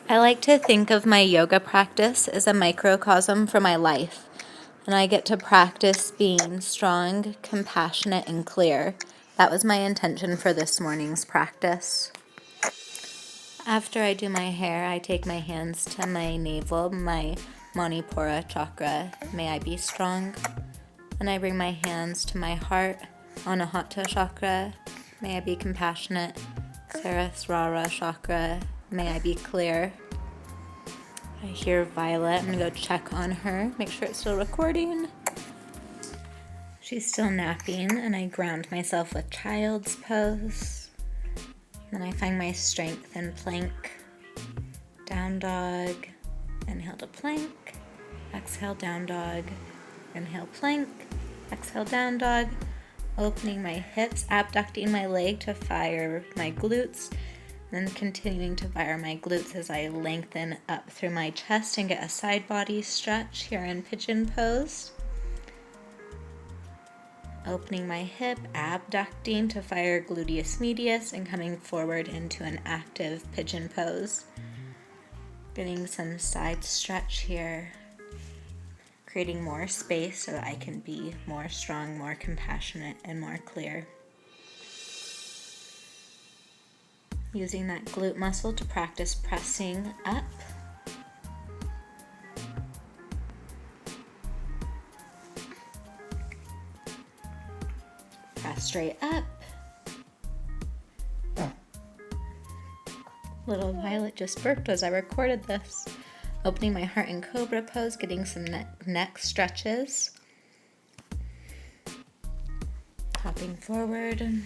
I like to think of my yoga practice as a microcosm for my life, and I get to practice being strong, compassionate, and clear. That was my intention for this morning's practice. After I do my hair, I take my hands to my navel, my Manipura chakra. May I be strong. And I bring my hands to my heart, Anahata chakra. May I be compassionate. Sarasrara chakra. May I be clear. I hear Violet. I'm going to go check on her, make sure it's still recording. She's still napping, and I ground myself with child's pose. Then I find my strength in plank, down dog, inhale to plank, exhale down dog, inhale plank, exhale down dog, opening my hips, abducting my leg to fire my glutes, then continuing to fire my glutes as I lengthen up through my chest and get a side body stretch here in pigeon pose. Opening my hip, abducting to fire gluteus medius and coming forward into an active pigeon pose. Getting some side stretch here, creating more space so that I can be more strong, more compassionate, and more clear. Using that glute muscle to practice pressing up. Press straight up. Little Violet just burped as I recorded this. Opening my heart in cobra pose, getting some neck stretches. Hopping forward.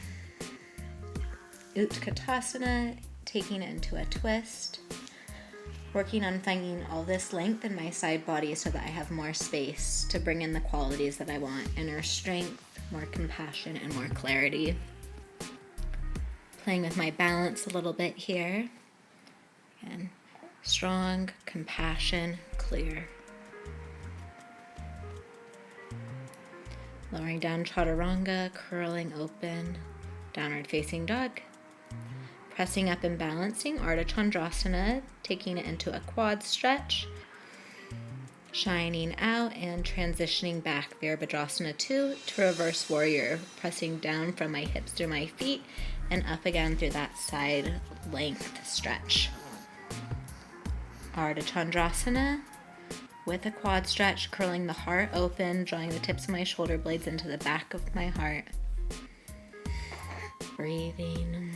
Utkatasana, taking it into a twist. Working on finding all this length in my side body so that I have more space to bring in the qualities that I want. Inner strength, more compassion, and more clarity. Playing with my balance a little bit here. Again, strong, compassion, clear. Lowering down chaturanga, curling open, downward facing dog. Pressing up and balancing, Ardha Chandrasana, taking it into a quad stretch. Shining out and transitioning back, Virabhadrasana 2 to reverse warrior. Pressing down from my hips through my feet and up again through that side length stretch. Ardha Chandrasana with a quad stretch, curling the heart open, drawing the tips of my shoulder blades into the back of my heart. Breathing.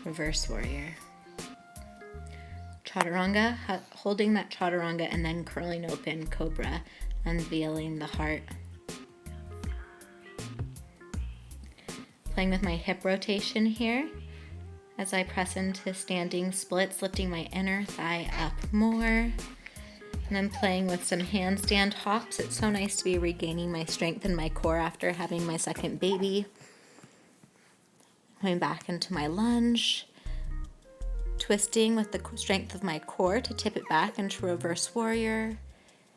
Reverse warrior. Chaturanga, holding that chaturanga and then curling open, cobra, unveiling the heart. Playing with my hip rotation here as I press into standing splits, lifting my inner thigh up more. And then playing with some handstand hops. It's so nice to be regaining my strength in my core after having my second baby. Coming back into my lunge. Twisting with the strength of my core to tip it back into reverse warrior.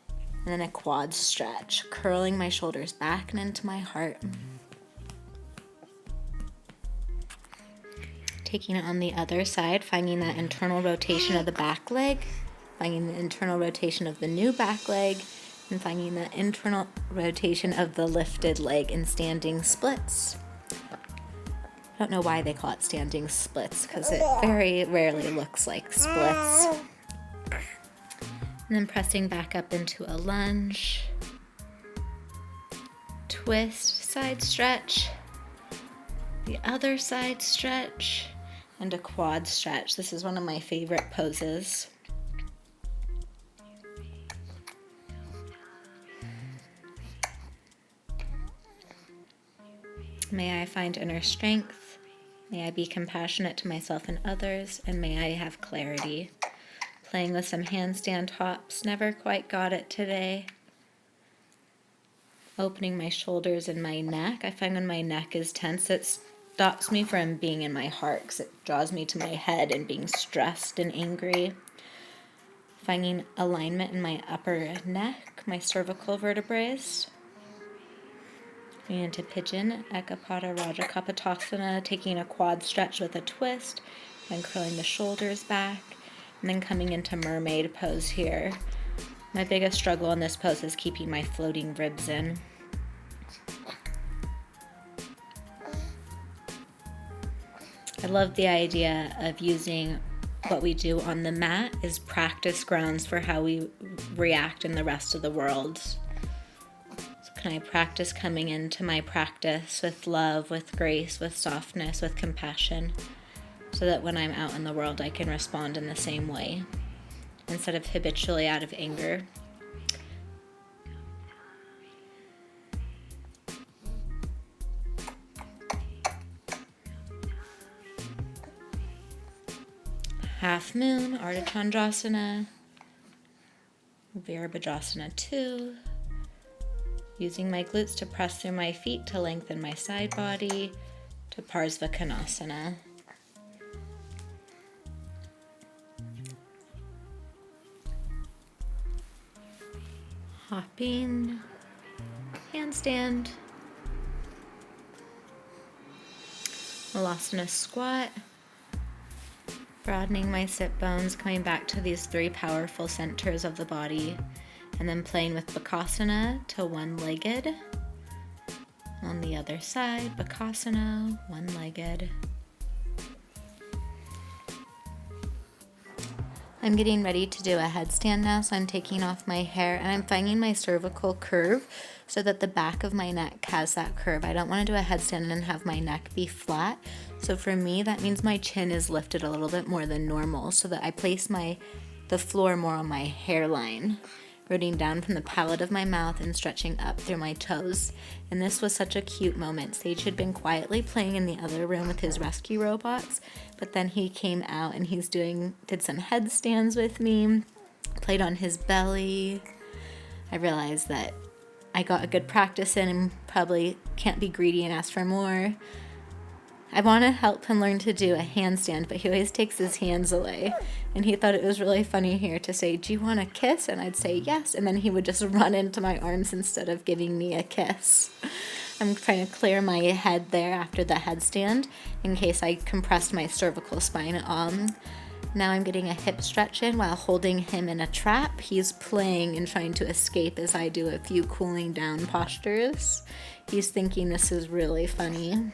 And then a quad stretch, curling my shoulders back and into my heart. Taking it on the other side, finding that internal rotation of the back leg, finding the internal rotation of the new back leg, and finding the internal rotation of the lifted leg in standing splits. I don't know why they call it standing splits, because it very rarely looks like splits. And then pressing back up into a lunge. Twist, side stretch. The other side stretch. And a quad stretch. This is one of my favorite poses. May I find inner strength. May I be compassionate to myself and others, and may I have clarity. Playing with some handstand hops, never quite got it today. Opening my shoulders and my neck. I find when my neck is tense, it stops me from being in my heart because it draws me to my head and being stressed and angry. Finding alignment in my upper neck, my cervical vertebrae. Going into pigeon, Ekapada Raja Kapotasana, taking a quad stretch with a twist, then curling the shoulders back, and then coming into mermaid pose here. My biggest struggle in this pose is keeping my floating ribs in. I love the idea of using what we do on the mat as practice grounds for how we react in the rest of the world. So can I practice coming into my practice with love, with grace, with softness, with compassion, so that when I'm out in the world I can respond in the same way, instead of habitually out of anger. Half moon, Ardha Chandrasana, Virabhadrasana 2. Using my glutes to press through my feet to lengthen my side body, to parsvakonasana. Hopping, handstand, malasana squat. Broadening my sit bones, coming back to these 3 powerful centers of the body, and then playing with bakasana to one-legged. On the other side, bakasana, one-legged. I'm getting ready to do a headstand now, so I'm taking off my hair and I'm finding my cervical curve so that the back of my neck has that curve. I don't want to do a headstand and have my neck be flat. So for me, that means my chin is lifted a little bit more than normal, so that I place the floor more on my hairline, rooting down from the palate of my mouth and stretching up through my toes. And this was such a cute moment. Sage had been quietly playing in the other room with his rescue robots, but then he came out and did some headstands with me, played on his belly. I realized that I got a good practice in and probably can't be greedy and ask for more. I want to help him learn to do a handstand, but he always takes his hands away. And he thought it was really funny here to say, "Do you want a kiss?" And I'd say yes. And then he would just run into my arms instead of giving me a kiss. I'm trying to clear my head there after the headstand in case I compressed my cervical spine. Now I'm getting a hip stretch in while holding him in a trap. He's playing and trying to escape as I do a few cooling down postures. He's thinking this is really funny.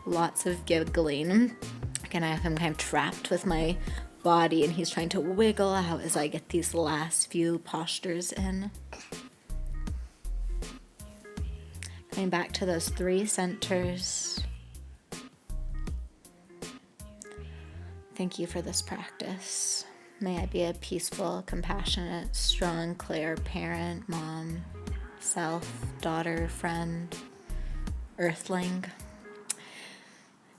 Lots of giggling. Again, I have him kind of trapped with my body and he's trying to wiggle out as I get these last few postures in. Going back to those 3 centers. Thank you for this practice. May I be a peaceful, compassionate, strong, clear parent, mom, self, daughter, friend, earthling.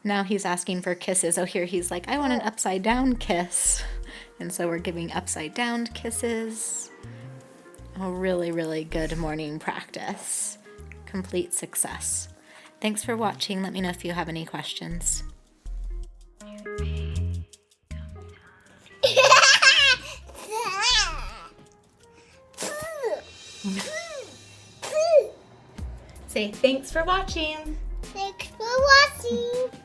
Now he's asking for kisses. Oh, here he's like, "I want an upside down kiss." And so we're giving upside down kisses. A really, really good morning practice. Complete success. Thanks for watching. Let me know if you have any questions. Say thanks for watching. Thanks for watching.